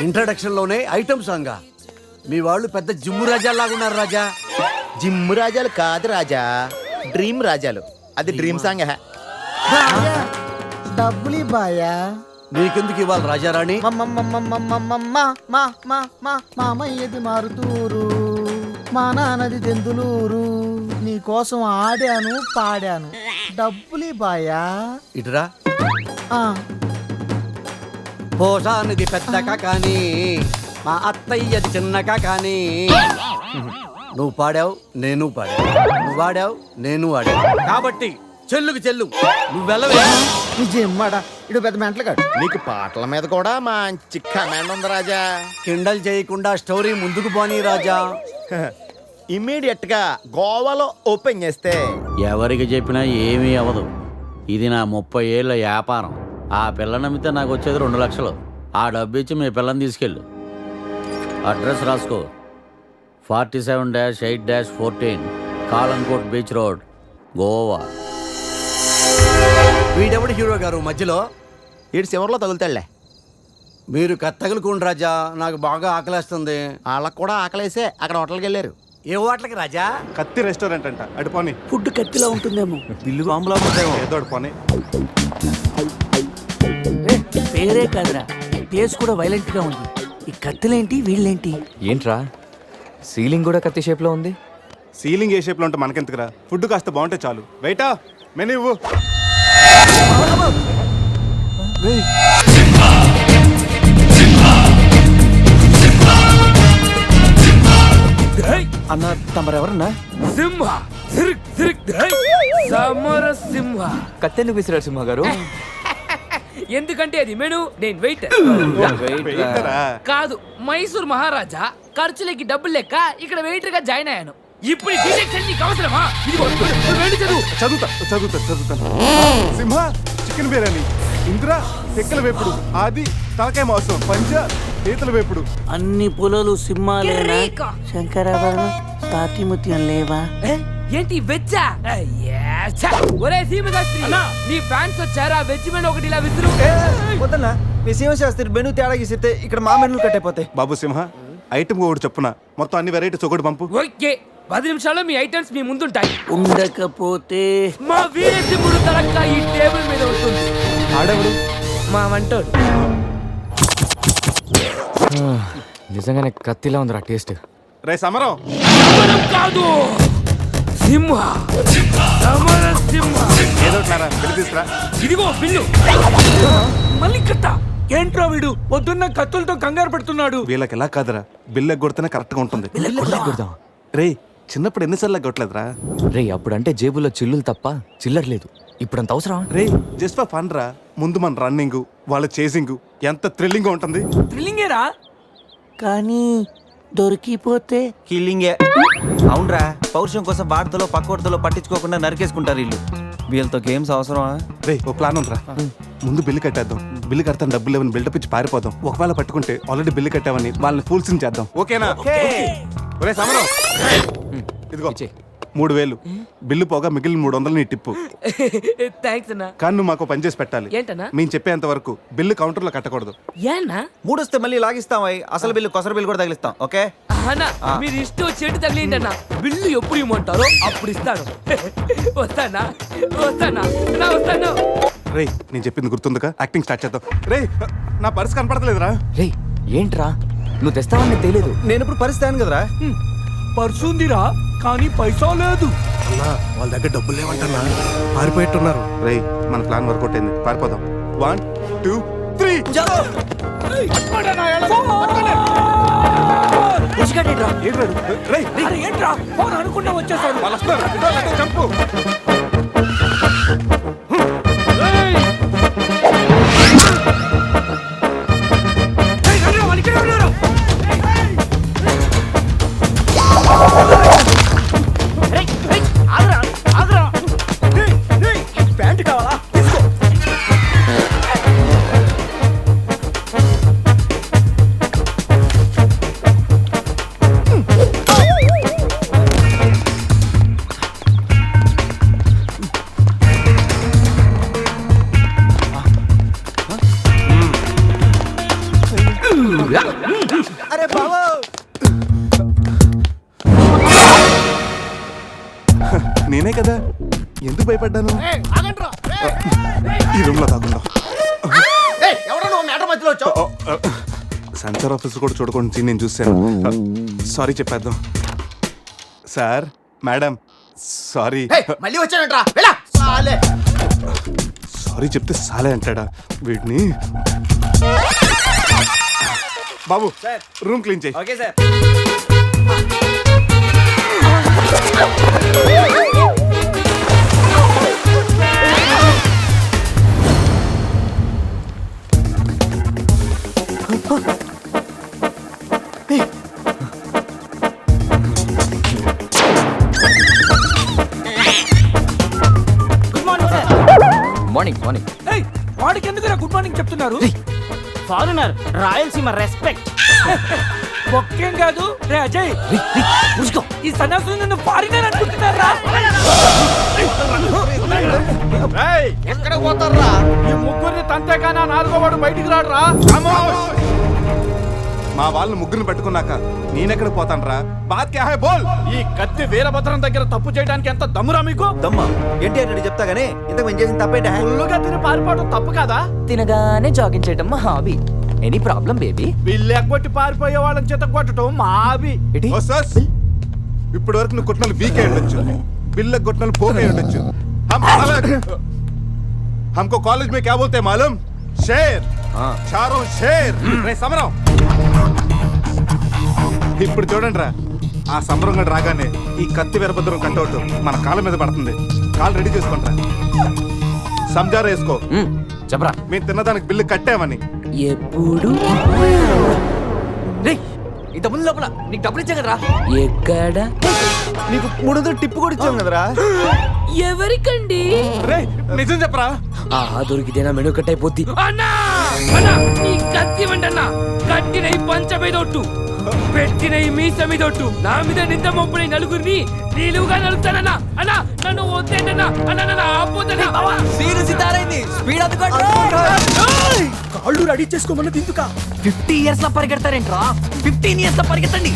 Introduction లోనే item song. మీ వాళ్ళు పెద్ద జిమ్ము రాజాలాగా ఉన్నారు రాజా. జిమ్ రాజాలు కాదు రాజా, డ్రీమ్ రాజాలు. అది డ్రీమ్ సాంగ్. డబ్బులు బాయా. నీకెందుకు ఇవ్వాలి రాజారాణి? మామయ్యది మారుతూరు, మా నాన్నది దెందులూరు. నీ కోసం ఆడాను పాడాను, డబ్బులు బాయా. ఇటురా. ఆ, పోషానిది పెద్దగా కానీ మా అత్తయ్యది చిన్నగా కానీ. నువ్వు పాడావు నేను పాడావు, నువ్వు వాడావు నేను వాడావు, కాబట్టి చెల్లుకు చెల్లు. నువ్వు వెళ్ళవే. నిజమ్మడా ఇడు పెద్ద మెంటలు కాడు. నీకు పాటల మీద కూడా మంచి కమాండ్ ఉంది రాజా. కిండల్ చేయకుండా స్టోరీ ముందుకు పోనీ రాజా. ఇమ్మీడియట్ గా గోవాలో ఓపెన్ చేస్తే ఎవరికి చెప్పినా ఏమీ అవ్వదు. ఇది నా 30 ఏళ్ళ వ్యాపారం. ఆ పిల్ల నమ్మితే నాకు వచ్చేది 2 లక్షలు. ఆ డబ్బు ఇచ్చి మీ పిల్లని తీసుకెళ్ళు. అడ్రస్ రాసుకో. 47-8-14 కాలంకోట్ బీచ్ రోడ్, గోవా. వీడెవడు హీరో గారు మధ్యలో? ఈడు చివరిలో తగులుతాడులే. మీరు కత్తగలుకోండి రాజా, నాకు బాగా ఆకలేస్తుంది. వాళ్ళకు కూడా ఆకలేసే అక్కడ హోటల్కి వెళ్ళారు. ఏ హోటల్కి రాజా? కత్తి రెస్టారెంట్ అంట. అడుపోని ఫుడ్ కత్తిలా ఉంటుందేమో, బిల్లు బాంబులా ఉంటుందేమో. ఏదో అడుపోని. పేరే కాదురా, టేస్ట్ కూడా వైలెంట్ గా ఉంది. ఈ కత్తులేంటి వీళ్ళేంటి? ఏంట్రా సీలింగ్ కూడా కత్తి షేప్ లో ఉంది? సీలింగ్ ఏ షేప్ లో ఉంటే మనకెందుకురా, ఫుడ్ కాస్త బాగుంటే చాలు. వెయిటా మెనూ ఇవ్వు. అన్న తమరెవరన్నా? సింహ సిరిక్ సిరిక్ సమర సింహ. కత్తెందుకు విసిరాడు సింహ గారు? ఎందుకంటే అది మెను, నేను వెయిట్ వెయిటరా. కాదు, మైసూర్ మహారాజా ఖర్చులకి డబ్బులు లెక్క ఇక్కడ వెయిటర్ గా జాయిన్ అయ్యాను. ఇప్పుడు ఈ డీటెయిల్స్ అన్ని నీకు అవసరమా? ఇదిగో, నువ్వు వెళ్ళి చదువు. చదువుతాను. సింహ చికెన్ బిర్యానీ, ఇంద్ర తెక్కల వేపుడు, ఆది తలకాయ మాంసం, పంజ పీతల వేపుడు. అన్ని పొలాలు సింహాలేనా? శంకరాభరణం సాతిముత్యం లేవా? ఏంటి వెజ్జా? ఒరే సీమశాస్త్రి, నీ ఫ్యాన్స్ వచ్చారా? వెజ్ మెను ఒకటి ఇలా విసురు. వద్దన్నా, మీ సింహశాస్త్రి మెను తేడా గీసితే ఇక్కడ మా మెనూలు కట్టయిపోతాయి. బాబు సింహ, ఐటమ్ ఒకటి చెప్పున మొత్తం అన్ని వెరైటీస్ ఒకటి పంపు. ఓకే, 10 నిమిషాల్లో మీ ఐటమ్స్ మీ ముందుంటాయి. ఉండకపోతే మా వీరసింహుడు తలక్క ఈ టేబుల్ మీద వస్తుంది. ఆడవుడు మా వంటోడు. నిజంగానే కత్తిలా ఉందిరా టేస్ట్. రే సమరం, సమరం కాదు, సింహ. సమర సింహ. ఏదో బిల్లు తీసురా. ఇదిగో బిల్లు. మళ్ళీ కట్ట. ఏంట్రా వీడు పొద్దున్న కత్తులతో కంగారు పెడుతున్నాడు? వీళ్ళకి ఎలా కాదురా, బిల్లు ఎగ్గొడితేనే కరెక్ట్ గా ఉంటుంది. రే చిన్నప్పుడు ఎన్నిసార్లు ఎగ్గొట్టలేదురా? రే అప్పుడంటే జేబులో చిల్లులు తప్ప చిల్లర లేదు. ఇప్పుడంత అవసరం? రే జస్ట్ ఫర్ ఫన్ రా. ముందు మన రన్నింగ్, వాళ్ళ చేసింగ్ ఎంత థ్రిల్లింగ్ గా ఉంటుంది. థ్రిల్లింగేరా, కానీ దొరికిపోతే కిల్లింగే. అవునరా, పౌరుషం కోసం వార్తలో పక్కోడతలో పట్టించుకోకుండా నరికేసుకుంటారు వీళ్ళు. వీళ్ళతో గేమ్స్ అవసరమా? రే ఓ ప్లాన్ ఉందిరా. ముందు బిల్లు కట్టేద్దాం. బిల్లు కడతాను డబ్బులు లేవని బిల్డప్ ఇచ్చి పారిపోదాం. ఒకవేళ పట్టుకుంటే ఆల్రెడీ బిల్లు కట్టావని వాళ్ళని ఫూల్స్ చేద్దాం. ఓకేనా? ఒరే సమరం, ఇదిగో 3000 బిల్లు పోగా మిగిలిన 300 నీ టిప్పు. థ్యాంక్స్ అన్నా. కానీ నువ్వు మాకు పని చేసి పెట్టాలి. ఏంటన్నా? మేము చెప్పేంత వరకు బిల్లు కౌంటర్ లో కట్టకూడదు. ఏనా? మూడొస్తే మళ్ళీ లాగిస్తాం. అసలు బిల్లు కొసర బిల్లు కూడా తగిలిస్తాం. ఓకే అన్నా, మీరు ఇష్టం చెట్టు తగిలిండి అన్న. బిల్లు ఎప్పుడు ఇమ్మంటారో అప్పుడు ఇస్తాను. వస్తానా వస్తాను. రే నేను చెప్పింది గుర్తుందిగా? యాక్టింగ్ స్టార్ట్ చేద్దాం. రే నా పర్స్ కనపడతలేదురా. రే ఏంట్రా నువ్వు తెస్తావని తెలియదు. నేను ఇప్పుడు పరిస్థితి కదరా. పర్సుందిరా, కానీ పైసా లేదు. వాళ్ళ దగ్గర డబ్బులు లేవంటన్నా, పారిపోయేట్టున్నారు. రే మన ప్లాన్ వర్కౌట్ అయింది, పారిపోదాం. 1 2 3 ఏంట్రా ఫోన్ అనుకుంటా వచ్చేసాడు. చంపు. అరే బాబు నేనే కదా ఎందుకు భయపడ్డాను ఈ రూమ్ లో కాకుండా ఎవడో నువ్వు మ్యాటర్ మధ్యలో వచ్చావు. సెన్సార్ ఆఫీస్ కూడా చూడకుండా నేను చూశాను. సారీ చెప్పేద్దాం. Sir madam sorry. మళ్ళీ వచ్చానంట్రా వెళ్ళా సాలే. సారీ చెప్తే సాలే అంటాడా వీడిని. బాబు రూమ్ క్లీన్ చేయి. Okay sir. Morning morning. వాడికి ఎందుకు గుడ్ మార్నింగ్ చెప్తున్నారు? Foreigner Rayalaseema respect. ఒక్కేం కాదు రే అజయ్, ఈ సన్యాసం నిన్ను ఫారినర్ అనుకుంటున్నారా? ఎక్కడ పోతారా? ఈ ముగ్గురిని తంతేగానా నాలుగో వాడు బయటికి రాడురా. మా వాళ్ళని ముగ్గురిని పెట్టుకున్నాక నేనెక్కడ పోతాను బాత్ క్యా హై బోల్. ఈ కత్తి వీరభద్రం దగ్గర తప్పు చేయడానికి ఎంత దమ్మురా మీకు? దమ్మా ఏంటి అంటే చెప్తా గానీ ఇంతకు మేము చేసిన తప్పేంట? ఫుల్లుగా తిని పారిపోవడం తప్పు కదా? తినగానే జాగింగ్ చేయడం మా హాబీ. Any problem baby? వీళ్ళు ఎగ్గొట్టి పారిపోయే వాళ్ళని చేత కొట్టడం మా హాబీ. ఓ సస్, ఇప్పటి వరకు నువ్వు కొట్టినలు వీక్ అయి ఉండొచ్చు, బిల్ల కొట్టినలు పోక్ అయి ఉండొచ్చు. हमको कॉलेज में क्या बोलते हैं मालूम? शेर. चारों शेर. రే సమరం. ఇప్పుడు చూడండి రా, ఆ సమరం గడు రాగానే ఈ కత్తి వీరభద్రం కట్టవుట్ మన కాళ్ళ మీద పడుతుంది. కాళ్ళు రెడీ చేసుకుంటా. సంజారా వేసుకో. చెప్పరా. మేము తిన్నదానికి బిల్లు కట్టామని. ఎప్పుడు ఇంత ముందు లోపల నీకు డబ్బులు ఇచ్చా కదరా? ఎక్కడ నీకు 300 టిప్పు కూడా ఇచ్చాం కదరా. ఎవరికండి? రే నిజం చెప్పరా. దొరికితేనా మెను కట్ అయిపోద్ది. అన్నా అన్నా నీ కత్తి వండన్నా, కట్టిన ఈ పంచ మీదొట్టు, పెట్టిన ఈ మీస మీదొట్టు, నా మీద నింద మొప్పుని నలుగురిని నీలుగా నలుగుతానన్నా. అన్నా నన్ను వద్దేంటన్నా, అన్నా నన్ను ఆపోతన్నా. సీరియస్ తారైంది. స్పీడ్ అందుకోండి. కాళ్ళు రెడీ చేసుకోమన్నది ఎందుక? 50 years లో పరిగెడతారేంట్రా? 15 years లో పరిగెత్తండి.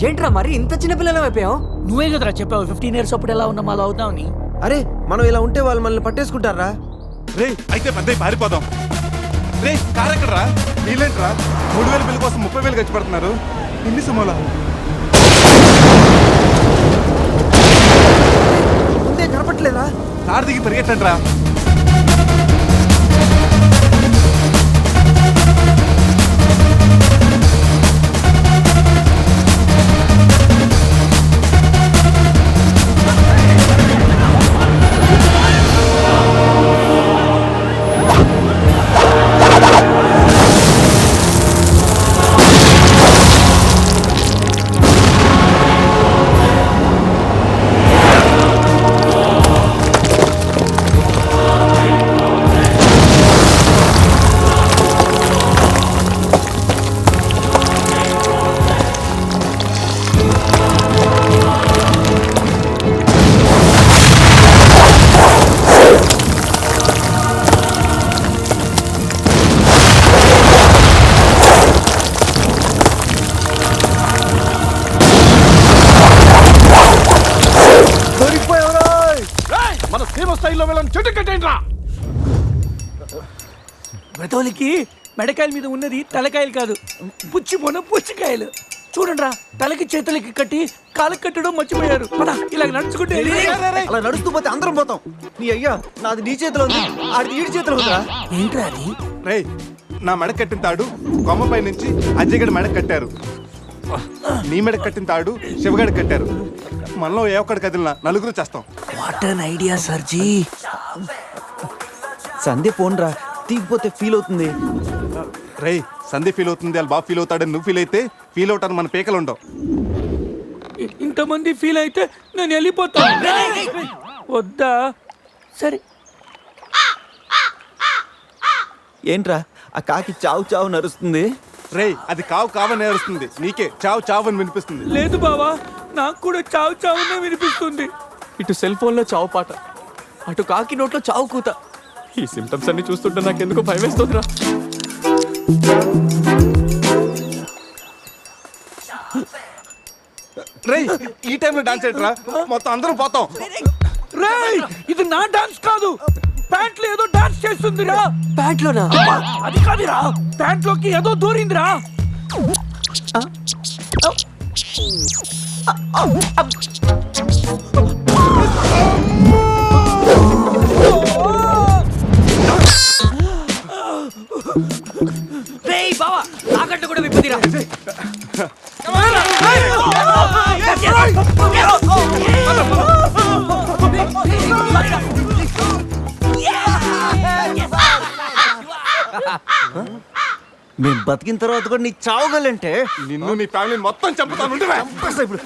ఏంట్రా మరి ఇంత చిన్న పిల్లలు అయిపోయావు? నువ్వే కదరా చెప్పావు 15 years అప్పుడు ఎలా ఉన్నా మాలో అవుతావని. అరే మనం ఇలా ఉంటే వాళ్ళు మనల్ని పట్టేసుకుంటారా? రే అయితే పెద్ద పారిపోదాం. రే కార్ ఎక్కడరా? వీళ్ళేంట్రా 3000 బిల్లు కోసం 30,000 ఖర్చు పెడుతున్నారు. ఇన్ని సుమోలా ముందే కనపట్లేదా? కార్ దిగి పరిగెట్టండి రా. మన సీమ స్థాయిలో వెళ్ళని చెట్టు కట్టండి రా. బ్రతోలికి మెడకాయల మీద ఉన్నది తలకాయలు కాదు, పుచ్చికాయలు. చూడండి రా, తలకి చేతులకి కట్టి కాళ్ళకి కట్టడం మర్చిపోయారు. పద ఇలా నడుచుకుంటే అలా నడుస్తూ పోతే అందరం పోతాం. నీ అయ్యా నాది నీ చేతిలో ఉంది, ఆడి ఈడి చేతిలో ఉందిరా. ఏంట్రా అది? రే నా మెడ కట్టిన తాడు కొమ్మపై నుంచి అజయ్ గడి మెడ కట్టారు. నీ మెడ కట్టిన తాడు శివగడి కట్టారు. మనలో ఏ ఒక్కడి కదిలినా నలుగురు చేస్తాం. వాట్ అన్ ఐడియా సర్జీ. సందే ఫోన్ రా, తీగిపోతే ఫీల్ అవుతుంది. రే సందీప్ ఫీల్ అవుతుంది, వాళ్ళు బాగా ఫీల్ అవుతాడని నువ్వు ఫీల్ అయితే ఫీల్ అవుతాను మన పేకలు ఉండవు. ఇంతమంది ఫీల్ అయితే నేను వెళ్ళిపోతాను. వద్దా? సరే. ఏంట్రా ఆ కాకి చావు చావు నరుస్తుంది? రే అది కావు కావని ఏరుస్తుంది, నీకే చావు చావు అని వినిపిస్తుంది. లేదు బావా, నాకు కూడా చావు చావునే వినిపిస్తుంది. ఇటు సెల్ ఫోన్లో చావు పాట, అటు కాకి నోట్లో చావు కూత. ఈ సిమ్టమ్స్ అన్ని చూస్తుంటే నాకు ఎందుకో భయం వేస్తుందిరా. రేయ్ ఈ టైంలో డాన్స్ ఏంట్రా? మొత్తం అందరం పోతాం. రేయ్ ఇది నా డాన్స్ కాదు, ప్యాంట్లో ఏదో డాన్స్ చేస్తుందిరా. ప్యాంట్లోనా? అది కాదురా, ప్యాంట్లోకి ఏదో దూరిందిరా. రేయ్ బావా, తాకట్టు కూడా విప్పదిరా. మేము బతికిన తర్వాత కూడా నీ చావుగలంటే నిన్ను నీ ఫ్యామిలీ మొత్తం చంపుతాను. ఉండవే? ఇప్పుడు